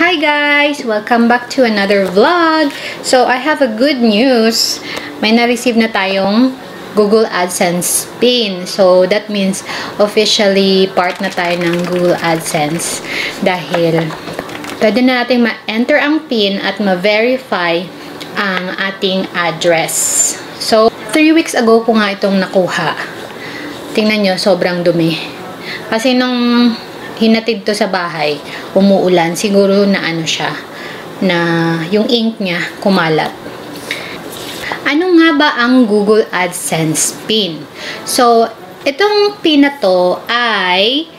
Hi guys! Welcome back to another vlog. So, I have a good news. May na-receive na tayong Google AdSense PIN. So, that means officially part na tayo ng Google AdSense. Dahil, pwede na natin ma-enter ang PIN at ma-verify ang ating address. So, 3 weeks ago ko nga itong nakuha. Tingnan nyo, sobrang dumi. Kasi nung hinatid to sa bahay, umuulan, siguro na ano siya, na yung ink niya kumalat. Ano nga ba ang Google AdSense PIN? So, itong PIN na to ay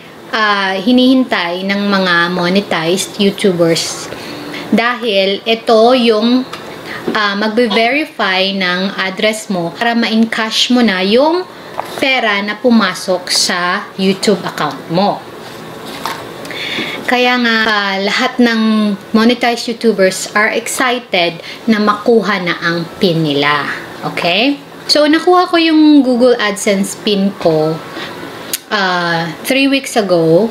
hinihintay ng mga monetized YouTubers. Dahil ito yung magbe-verify ng address mo para ma-encash mo na yung pera na pumasok sa YouTube account mo. Kaya nga, lahat ng monetized YouTubers are excited na makuha na ang PIN nila. Okay? So, nakuha ko yung Google AdSense PIN ko 3 weeks ago.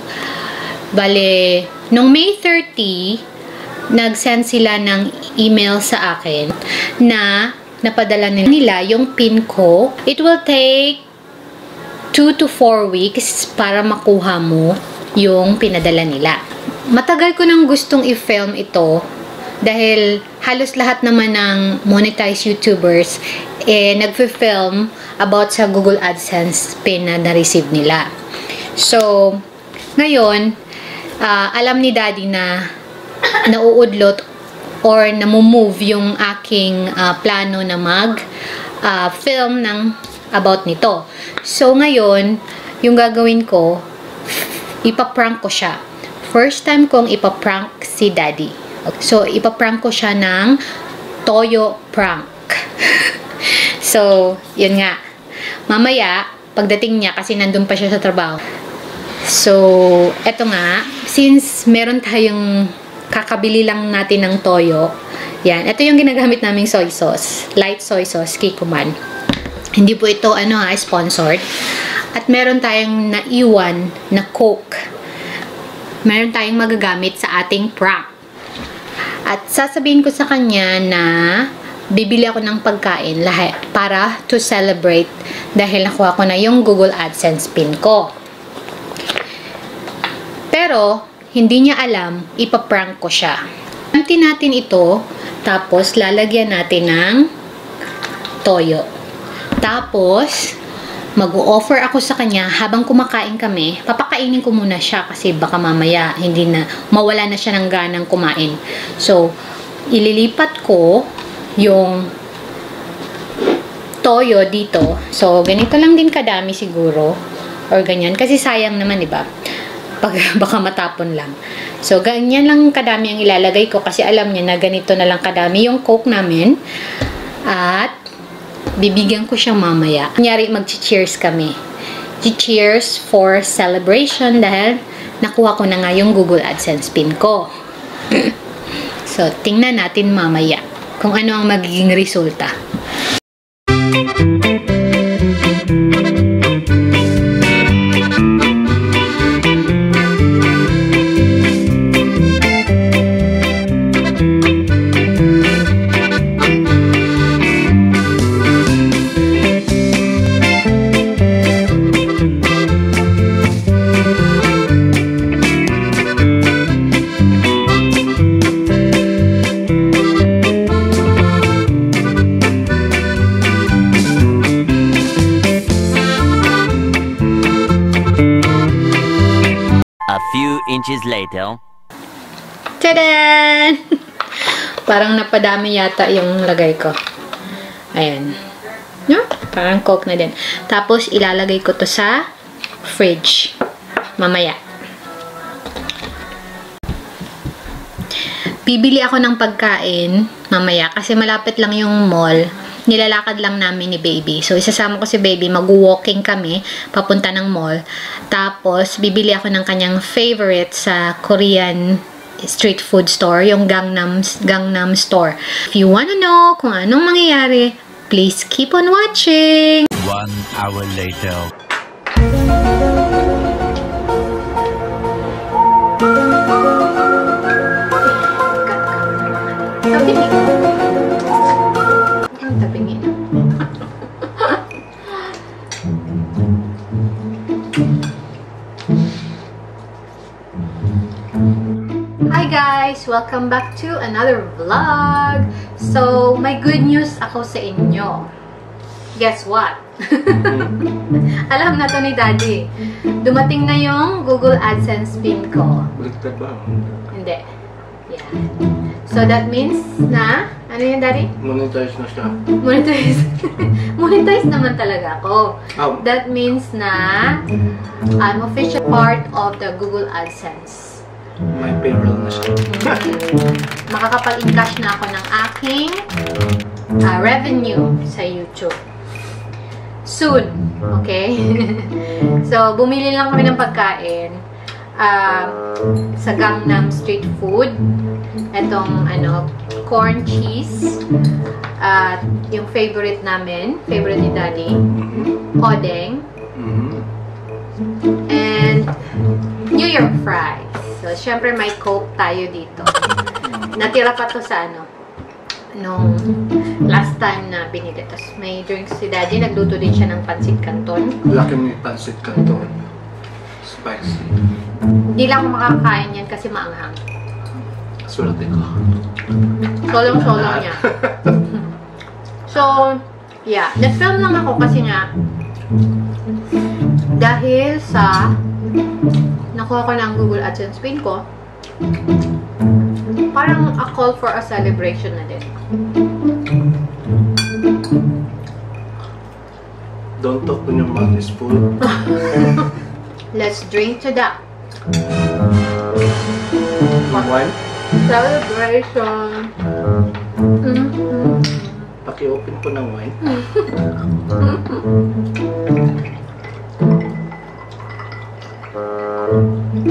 Bale, nung May 30, nag-send sila ng email sa akin na napadala nila yung PIN ko. It will take 2 to 4 weeks para makuha mo yung pinadala nila. Matagal ko nang gustong i-film ito dahil halos lahat naman ng monetized YouTubers nagfi-film about sa Google AdSense PIN na na-receive nila. So, ngayon, alam ni Daddy na nauudlot or namumove yung aking plano na mag-film ng about nito. So, ngayon, yung gagawin ko, ipaprank ko siya. First time kong ipaprank si Daddy. So, ipaprank ko siya ng toyo prank. So, yun nga. Mamaya, pagdating niya, kasi nandun pa siya sa trabaho. So, eto nga, since meron tayong kakabili lang natin ng toyo, yan, ito yung ginagamit naming soy sauce. Light soy sauce, Kikkoman. Hindi po ito, sponsored. At meron tayong naiwan na Coke. Meron tayong magagamit sa ating prank. At sasabihin ko sa kanya na bibili ako ng pagkain lahat para to celebrate dahil nakuha ko na yung Google AdSense PIN ko. Pero, hindi niya alam, ipaprank ko siya. Empty natin ito, tapos lalagyan natin ng toyo. Tapos, mag-o-offer ako sa kanya habang kumakain kami. Papakainin ko muna siya kasi baka mamaya mawala na siya ng ganang kumain. So, ililipat ko yung toyo dito. So, ganito lang din kadami siguro. Or ganyan. Kasi sayang naman, diba? Baka matapon lang. So, ganyan lang kadami ang ilalagay ko kasi alam niya na ganito na lang kadami yung Coke namin. At bibigyan ko siya mamaya. Kunyari, mag-cheers kami. Cheers for celebration dahil nakuha ko na nga yung Google AdSense PIN ko. So, tingnan natin mamaya kung ano ang magiging resulta. A few inches later. Tadaan! Parang napadami yata yung lagay ko. Ayan. No? Parang Coke na din. Tapos, ilalagay ko to sa fridge. Mamaya. Bibili ako ng pagkain mamaya kasi malapit lang yung mall. Nilalakad lang namin ni Baby. So, isasama ko si Baby. Mag-walking kami papunta ng mall. Tapos, bibili ako ng kanyang favorite sa Korean street food store, yung Gangnam store. If you wanna know kung anong mangyayari, please keep on watching! 1 hour later. Hi guys! Welcome back to another vlog! So, may good news ako sa inyo. Guess what? Alam na to ni Daddy. Dumating na yung Google AdSense pin ko. Baliktad ba? Hindi. Yeah. So, that means na... Ano yun, Daddy? Monetize na siya. Monetize. Monetize naman talaga ako. Oh. That means na I'm official part of the Google AdSense. May payroll na siya. Makakapag-encash na ako ng aking revenue sa YouTube. Soon. Okay? So, bumili lang kami ng pagkain sa Gangnam Street Food. Etong, corn cheese. At yung favorite namin, favorite ni Daddy, odeng. And New York fries. So, syempre may Coke tayo dito. Natira pa to sa nung last time na binili. Tapos may drinks si Daddy. Nagluto din siya ng pancit canton. Laki mo yung pancit canton. Spicy. Hindi lang ako makakain yan kasi maanghang. Swerte ko. Solong-solong niya. So, yeah. Nag-film lang ako kasi nga dahil sa nakuha ko ng Google AdSense pin ko, parang a call for a celebration na din. Don't talk when your mouth is full. Let's drink to that. Wine? Celebration. Paki-open po ng wine.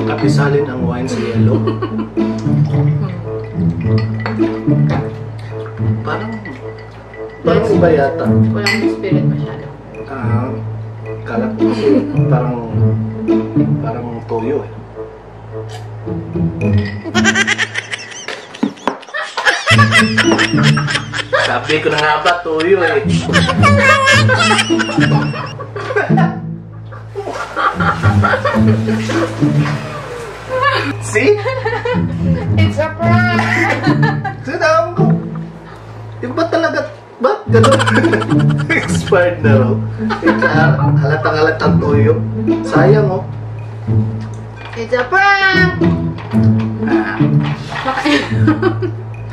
Kapisalin ang wine sa yellow. Parang iba yata. Walang spirit masyado. Kala ko kasi parang toyo eh. Sabi ko na nga ba, toyo eh. See? It's a prank! Sinabi ko. Yung ba talaga, ba? Ganun? Expired na raw. Halatang-halatang toyo. Sayang oh. It's a prank!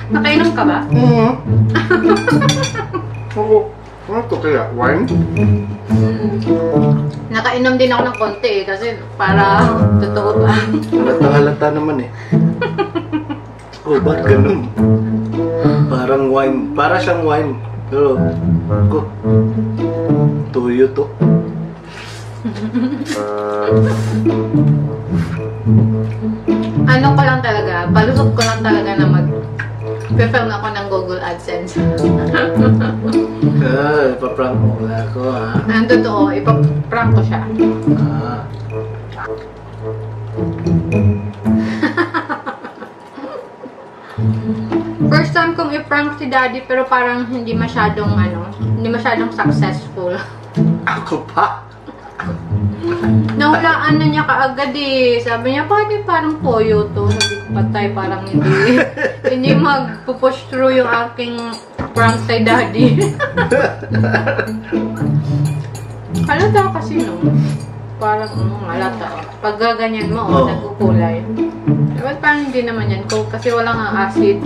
Nakainom ka ba? Oo. Ano ito kaya? Wine? Nakainom din ako ng konti eh, kasi para totoo ba? Halatang-halata naman eh. Oh, ba't ganun? Parang wine. Para siyang wine. Pero, tuyo to. Ano ko lang talaga, balusot ko lang talaga na mag-film ako ng Google AdSense. Ipaprank mo wala ako ha. Ang totoo, ipaprank ko siya. First time kong i-prank si Daddy pero parang hindi masyadong successful. Ako pa? Nahulaan na niya kaagad eh. Sabi niya, bakit parang toyo to? Sabi ko, patay, parang hindi mag-push through yung aking prank kay Daddy. Halata kasi no? Parang halata. Pag gaganyan mo, nagkukulay. Dapat parang hindi naman yan. Kasi walang acid.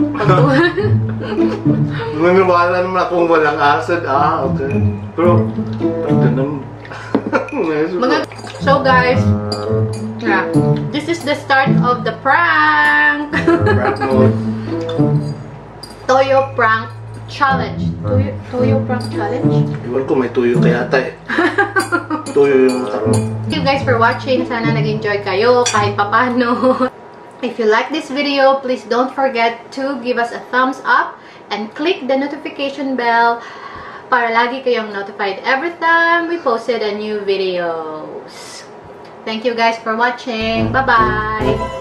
Maniwala naman akong walang acid. Okay. Pero, pag ganun. So guys, this is the start of the prank. Prank mode. Toyo prank challenge. Toyo prank challenge? Iwan ko may tuyo kaya ata eh. Tuyo yung utak mo. Thank you guys for watching. Sana nag-enjoy kayo kahit papano. If you like this video, please don't forget to give us a thumbs up and click the notification bell para lagi kayong notified every time we posted a new videos. Thank you guys for watching. Bye-bye!